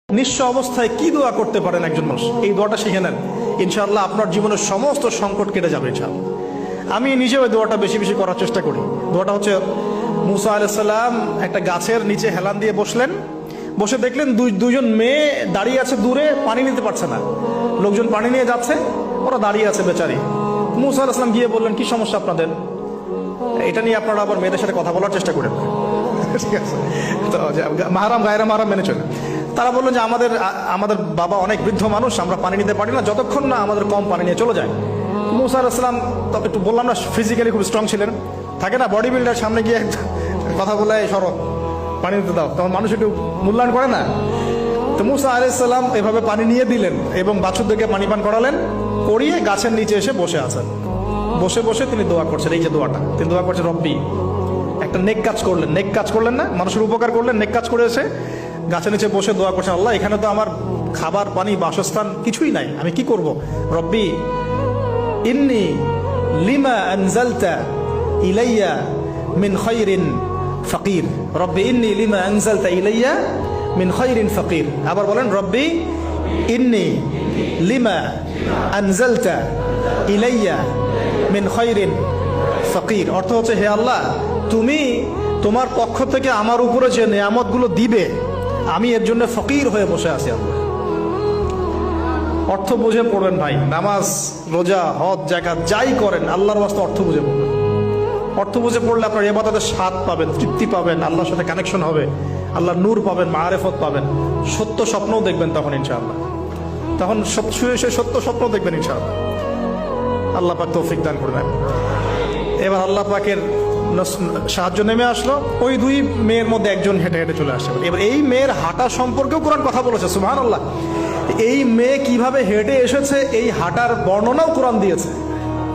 নিঃস্ব অবস্থায় কি দোয়া করতে পারেন একজন মানুষ, এই দোয়াটা শিখে নেন, ইনশাআল্লাহ আপনার জীবনের সমস্ত সংকট কেটে যাবে ইনশাআল্লাহ। আমি নিজেও এই দোয়াটা বেশি বেশি করার চেষ্টা করি। দোয়াটা হচ্ছে, মুসা আলাইহিস সালাম একটা গাছের নিচে হেলান দিয়ে বসলেন, বসে দেখলেন দুইজন মেয়ে দাঁড়িয়ে আছে দূরে, পানি নিতে পারছে না, লোকজন পানি নিয়ে যাচ্ছে, ওরা দাঁড়িয়ে আছে বেচারি। মুসা আলাইহিস সালাম গিয়ে বললেন, কি সমস্যা আপনাদের? এটা নিয়ে আপনারা আবার মেয়েদের সাথে কথা বলার চেষ্টা করেন, ঠিক আছে? তো মাহারাম গায়রা মাহারাম মেনে চলে। তারা বললেন যে আমাদের বাবা অনেক বৃদ্ধ মানুষ, আমরা পানি নিতে পারি না যতক্ষণ না আমাদের কম পানি নিয়ে চলে যায়। মুসা আলাইহিস সালাম তো একটু বললাম না, ফিজিক্যালি খুব স্ট্রং ছিলেন, থাকে না বডি বিল্ডার, সামনে গিয়ে কথা বলে সরো পানি নিতে দাও, তখন মানুষ একটু মূল্যায়ন করে না। তো মুসা আলাইহিস সালাম এভাবে পানি নিয়ে দিলেন এবং বাছুরদেরকে পানি পান করালেন, করিয়ে গাছের নিচে এসে বসে আছেন। বসে বসে তিনি দোয়া করছেন, এই যে দোয়াটা তিনি দোয়া করছেন, রব্বি, একটা নেক কাজ করলেন, নেক কাজ করলেন না, মানুষের উপকার করলেন, নেক কাজ করে এসে গাছের নিচে বসে দোয়া করছেন, আল্লাহ এখানে তো আমার খাবার পানি বাসস্থান কিছুই নাই, আমি কি করব? রব্বি ইন্নি লিমা আনজালতা ইলাইয়া মিন খায়রিন ফাকির, রব্বি ইন্নি লিমা আনজালতা ইলাইয়া মিন খায়রিন ফাকির। আবার বলেন, রব্বি ইন্নি লিমা আনজালতা ইলাইয়া মিন খায়রিন ফাকির। অর্থ হচ্ছে, হে আল্লাহ, তুমি তোমার পক্ষ থেকে আমার উপরে যে নিয়ামতগুলো দিবে, আমি এর জন্য ফকির হয়ে বসে আছি। আল্লাহ অর্থ বুঝে পড়বেন ভাই, নামাজ রোজা হজ জাকাত যাই করেন আল্লাহর ওয়াস্তে অর্থ বুঝে পড়বেন। অর্থ বুঝে পড়লে আপনার ইবাদতের স্বাদ পাবেন, তৃপ্তি পাবেন, আল্লাহর সাথে কানেকশন হবে, আল্লাহর নূর পাবেন, মাআরিফত পাবেন, সত্য স্বপ্নও দেখবেন তখন ইনশাআল্লাহ। তখন শুয়ে সত্য স্বপ্ন দেখবেন ইনশাআল্লাহ। আল্লাহ পাক তৌফিক দান করবেন। এবার আল্লাহ পাকের সাহায্য নেমে আসলো, ওই দুই মেয়ের মধ্যে একজন হেঁটে হেঁটে চলে আসে। এবার এই মেয়ের হাঁটা সম্পর্কেও কোরআন কথা বলেছে, সুবহানাল্লাহ। এই মেয়ে কিভাবে হেঁটে এসেছে এই হাঁটার বর্ণনাও কোরআন দিয়েছে।